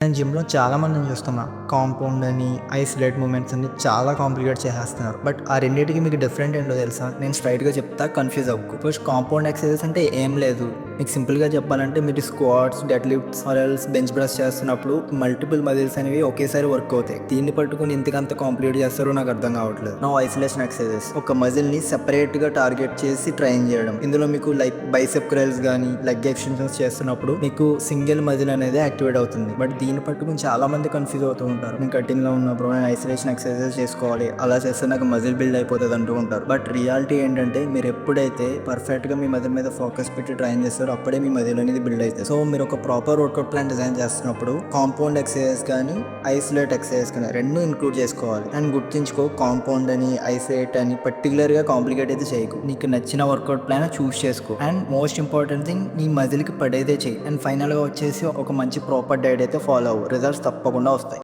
నేను జిమ్‌లో చాలా మందిని చూస్తున్నా. కాంపౌండ్ అని, ఐసోలేట్ మూవ్‌మెంట్స్ అని చాలా కాంప్లికేట్ చేసేస్తున్నారు. బట్ ఆ రెండిటికి మీకు డిఫరెంట్ ఏంటో తెలుసా? నేను స్ట్రెయిట్‌గా చెప్తా, కన్‌ఫ్యూజ్ అవ్వకు. ఫస్ట్ కాంపౌండ్ ఎక్సర్‌సైజెస్ అంటే ఏం లేదు. మీకు సింపుల్‌గా చెప్పాలంటే మీరు squats, dead lifts or else bench press చేస్తున్నప్పుడు మల్టిపుల్ మజిల్స్ అనేవి ఒకేసారి వర్క్ అవుతాయి. దీన్ని పట్టుకొని ఇంతకంత కాంప్లికేట్ చేస్తారో నాకు అర్థం కావట్లేదు. No isolation exercises. ఒక మజిల్‌ని సెపరేట్‌గా టార్గెట్ చేసి ట్రైన్ చేయడం. ఇందులో మీకు లైక్ బైసెప్ కర్ల్స్ గానీ, లెగ్ ఎక్స్టెన్షన్స్ చేస్తున్నప్పుడు మీకు సింగిల్ మజిల్ అనేది యాక్టివేట్ అవుతుంది. బట్ దీన్ని పట్టుకుని చాలా మంది కన్‌ఫ్యూజ్ అవుతూ ఉంటారు. నేను కటింగ్‌లో ఉన్నప్పుడు నేను ఐసోలేషన్ ఎక్సర్‌సైజెస్ చేసుకోవాలి. అలా చేస్తే నాకు మజిల్ బిల్డ్ అయిపోతది అంటూ ఉంటారు. బట్ రియాలిటీ ఏంటంటే మీరు ఎప్పుడైతే పర్ఫెక్ట్‌గా మీ మజిల్ మీద ఫోకస్ పెట్టి ట్రైన్ చేస్తారో అప్పుడే మీ మజిల్ అనేది బిల్డ్ అవుతుంది. సో మీరు ఒక ప్రాపర్ వర్కౌట్ ప్లాన్ డిజైన్ చేస్తున్నప్పుడు కాంపౌండ్ ఎక్సర్‌సైజెస్ కానీ, ఐసోలేట్ ఎక్సర్‌సైజెస్ కానీ రెండు ఇంక్లూడ్ చేసుకోవాలి. అండ్ గుర్తుంచుకో, కాంపౌండ్ అని, ఐసోలేట్ అని పర్టికులర్‌గా కాంప్లికేట్ అయితే చేయకు. నీకు నచ్చిన వర్కౌట్ ప్లాన్ చూస్ చేసుకో. అండ్ మోస్ట్ ఇంపార్టెంట్ థింగ్, నీ మజిల్‌కి పడేదే చెయ్యి. అండ్ ఫైనల్‌గా వచ్చేసి ఒక మంచి ప్రాపర్ డైట్ అయితే ఫాలో అవ్వు. రిజల్ట్స్ తప్పకుండా వస్తాయి.